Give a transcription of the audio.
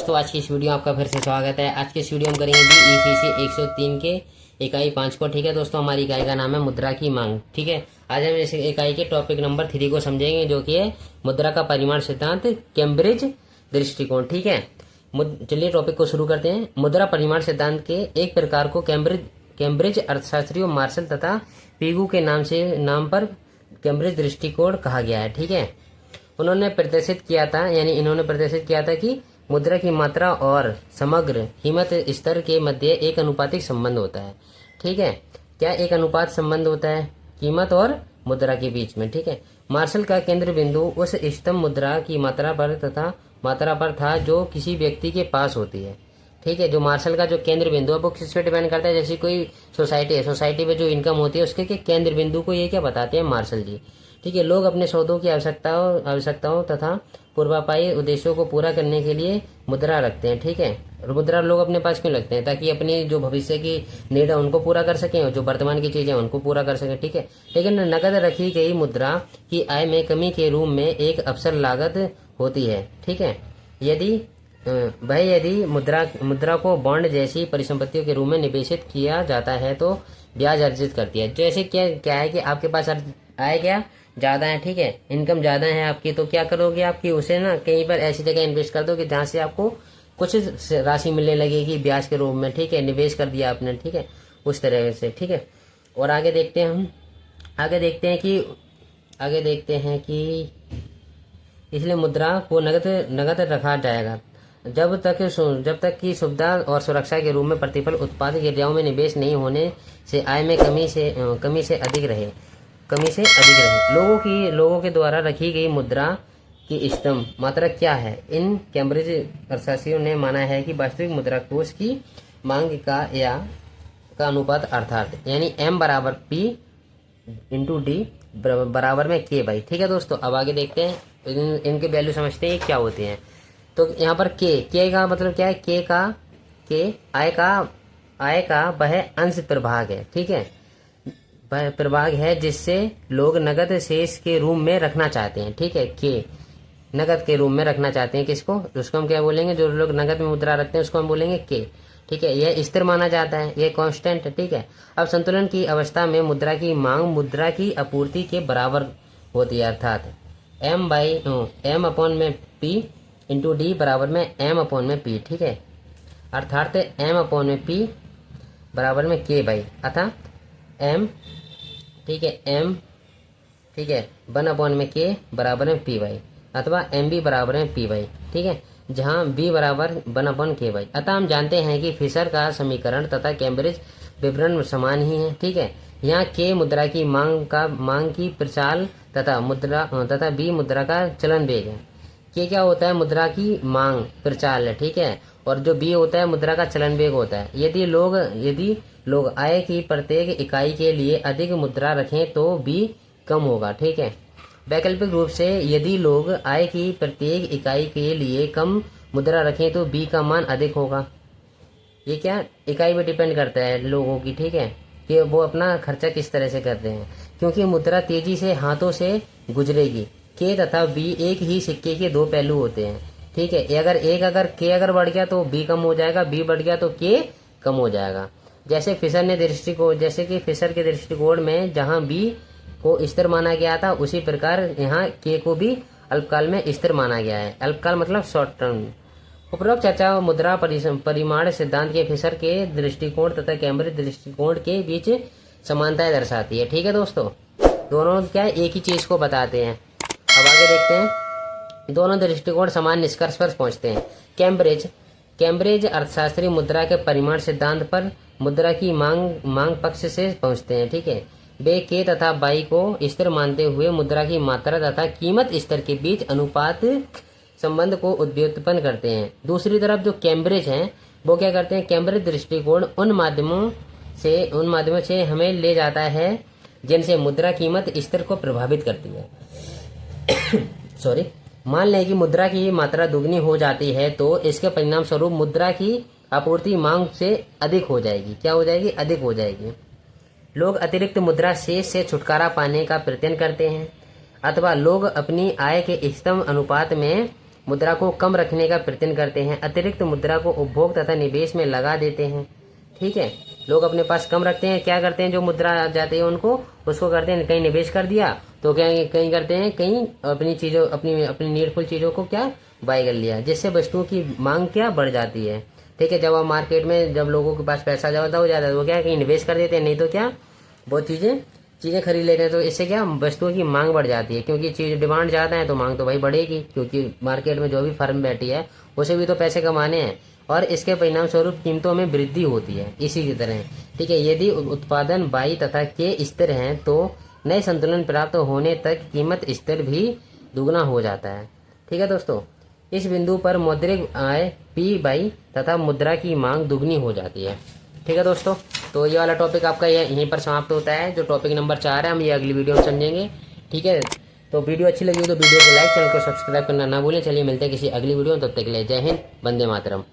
दोस्तों, आज की इस वीडियो में आपका फिर से स्वागत है। आज की इस वीडियो में करेंगे बीईसीसी 103 के इकाई 5 को। ठीक है दोस्तों, हमारी इकाई का नाम है मुद्रा की मांग। ठीक है, आज हम इस इकाई के टॉपिक नंबर 3 को समझेंगे, जो कि है मुद्रा का परिमाण सिद्धांत, कैम्ब्रिज दृष्टिकोण। ठीक है, चलिए टॉपिक को शुरू करते हैं। मुद्रा परिमाण सिद्धांत के एक प्रकार को कैम्ब्रिज अर्थशास्त्रियों मार्शल तथा पीगू के नाम पर कैम्ब्रिज दृष्टिकोण कहा गया है। ठीक है, इन्होंने प्रदर्शित किया था कि मुद्रा की मात्रा और समग्र कीमत स्तर के मध्य एक अनुपातिक संबंध होता है। ठीक है, क्या एक अनुपात संबंध होता है कीमत और मुद्रा के बीच में। ठीक है, मार्शल का केंद्र बिंदु उस इष्टतम मुद्रा की मात्रा पर था जो किसी व्यक्ति के पास होती है। ठीक है, जो मार्शल का जो केंद्र बिंदु है वो किस पे डिपेंड करता है। जैसे कोई सोसाइटी है, सोसाइटी में जो इनकम होती है उसके केंद्र बिंदु को ये क्या बताते हैं, मार्शल जी। ठीक है, लोग अपने सौदों की आवश्यकताओं तथा पूर्वापाई उद्देश्यों को पूरा करने के लिए मुद्रा रखते हैं। ठीक है, और मुद्रा लोग अपने पास क्यों रखते हैं, ताकि अपनी जो भविष्य की नीड है उनको पूरा कर सकें और जो वर्तमान की चीजें उनको पूरा कर सकें। ठीक है, लेकिन नकद रखी गई मुद्रा की आय में कमी के रूप में एक अवसर लागत होती है। ठीक है, यदि मुद्रा को बॉन्ड जैसी परिसंपत्तियों के रूप में निवेशित किया जाता है तो ब्याज अर्जित करती है। जैसे क्या है कि आपके पास आय क्या ज्यादा है, ठीक है, इनकम ज्यादा है आपकी, तो क्या करोगे आपकी उसे ना कहीं पर ऐसी जगह इन्वेस्ट कर दो कि जहां से आपको कुछ राशि मिलने लगेगी ब्याज के रूप में। ठीक है, निवेश कर दिया आपने। ठीक है, उस तरह से। ठीक है, और आगे देखते हैं कि इसलिए मुद्रा को नगद रखा जाएगा जब तक कि सुविधा और सुरक्षा के रूप में प्रतिफल उत्पाद क्रियाओं में निवेश नहीं होने से आय में कमी से अधिक रहे। लोगों के द्वारा रखी गई मुद्रा की इष्टतम मात्रा क्या है। इन कैम्ब्रिज अर्थशास्त्रियों ने माना है कि वास्तविक मुद्रा कोष की मांग का अनुपात अर्थात यानी M बराबर P इंटू D बराबर में K बाई। ठीक है दोस्तों, अब आगे देखते हैं, इनके वैल्यू समझते हैं क्या होते हैं। तो यहाँ पर K का मतलब क्या है, आय का वह अंश प्रभाग है। ठीक है, प्रभाग है जिससे लोग नगद शेष के रूप में रखना चाहते हैं। ठीक है, नगद के रूप में रखना चाहते हैं किसको, उसको हम क्या बोलेंगे, जो लोग नगद में मुद्रा रखते हैं उसको हम बोलेंगे के। ठीक है, यह स्थिर माना जाता है, यह कांस्टेंट है। ठीक है, अब संतुलन की अवस्था में मुद्रा की मांग मुद्रा की आपूर्ति के बराबर होती है, अर्थात M अपॉन में P इंटू D बराबर में M अपॉन में P। ठीक है, अर्थात M अपॉन में P बराबर में K बाई अतः M। ठीक है, M, ठीक है, 1 अपॉन में K बराबर में P बाई अथवा MB बराबर में P बाई। ठीक है, जहां B बराबर 1 अपॉन K बाई। अतः हम जानते हैं कि फिशर का समीकरण तथा कैम्ब्रिज विवरण समान ही है। ठीक है, यहाँ K मुद्रा की मांग की प्रचाल तथा B मुद्रा का चलन वेग है। K क्या होता है, मुद्रा की मांग प्रचाल है। ठीक है, और जो B होता है मुद्रा का चलन वेग होता है। यदि लोग आय की प्रत्येक इकाई के लिए अधिक मुद्रा रखें तो B कम होगा। ठीक है, वैकल्पिक रूप से यदि लोग आय की प्रत्येक इकाई के लिए कम मुद्रा रखें तो B का मान अधिक होगा। ये क्या इकाई पे डिपेंड करता है लोगों की। ठीक है, कि वो अपना खर्चा किस तरह से करते हैं, क्योंकि मुद्रा तेजी से हाथों से गुजरेगी। K तथा B एक ही सिक्के के दो पहलू होते हैं। ठीक है, अगर K अगर बढ़ गया तो B कम हो जाएगा, B बढ़ गया तो K कम हो जाएगा। जैसे फिशर के दृष्टिकोण में जहां B को स्थिर माना गया था, उसी प्रकार यहाँ K को भी अल्पकाल में स्थिर माना गया है। अल्पकाल मतलब शॉर्ट टर्म। उपरोक्त चर्चा मुद्रा परिमाण सिद्धांत के फिशर के दृष्टिकोण तथा कैम्ब्रिज दृष्टिकोण के बीच समानताएं दर्शाती है। ठीक है दोस्तों, दोनों क्या एक ही चीज को बताते हैं। अब आगे देखते हैं, दोनों दृष्टिकोण समान निष्कर्ष पर पहुंचते हैं। कैम्ब्रिज अर्थशास्त्री मुद्रा के परिमाण सिद्धांत पर मुद्रा की मांग पक्ष से पहुंचते हैं। ठीक है, वे K तथा बाई को स्थिर मानते हुए मुद्रा की मात्रा तथा कीमत स्तर के बीच अनुपात संबंध को व्युत्पन्न करते हैं। दूसरी तरफ जो कैम्ब्रिज हैं वो क्या करते हैं, कैम्ब्रिज दृष्टिकोण उन माध्यमों से हमें ले जाता है जिनसे मुद्रा कीमत स्तर को प्रभावित करती है। सॉरी, मान लें कि मुद्रा की मात्रा दुगनी हो जाती है तो इसके परिणाम स्वरूप मुद्रा की आपूर्ति मांग से अधिक हो जाएगी। क्या हो जाएगी, अधिक हो जाएगी। लोग अतिरिक्त मुद्रा शेष से छुटकारा पाने का प्रयत्न करते हैं, अथवा लोग अपनी आय के इष्टतम अनुपात में मुद्रा को कम रखने का प्रयत्न करते हैं, अतिरिक्त मुद्रा को उपभोग तथा निवेश में लगा देते हैं। ठीक है, लोग अपने पास कम रखते हैं, क्या करते हैं, जो मुद्रा आ जाती है उनको उसको करते हैं कहीं निवेश कर दिया, तो क्या कहीं करते हैं कहीं अपनी चीज़ों अपनी अपनी नीडफुल चीज़ों को क्या बाय कर लिया, जिससे वस्तुओं की मांग क्या बढ़ जाती है। ठीक है, जब आप मार्केट में जब लोगों के पास पैसा ज़्यादा हो जाता है तो क्या कहीं निवेश कर देते हैं, नहीं तो क्या बहुत चीज़ें खरीद लेते हैं, तो इससे क्या वस्तुओं की मांग बढ़ जाती है, क्योंकि चीज़ डिमांड ज़्यादा है तो मांग तो भाई बढ़ेगी, क्योंकि मार्केट में जो भी फर्म बैठी है उसे भी तो पैसे कमाने हैं, और इसके परिणाम स्वरूप कीमतों में वृद्धि होती है इसी की तरह। ठीक है, यदि उत्पादन बाई तथा के स्थिर हैं तो नए संतुलन प्राप्त होने तक कीमत स्तर भी दुगना हो जाता है। ठीक है दोस्तों, इस बिंदु पर मौद्रिक आय पी बाई तथा मुद्रा की मांग दुगनी हो जाती है। ठीक है दोस्तों, तो ये वाला टॉपिक आपका यहीं पर समाप्त होता है। जो टॉपिक नंबर 4 है हम ये अगली वीडियो में समझेंगे। ठीक है, तो वीडियो अच्छी लगी हो तो वीडियो को लाइक, चैनल को सब्सक्राइब करना ना भूलें। चलिए मिलते हैं किसी अगली वीडियो में, तब तक के लिए जय हिंद, वंदे मातरम।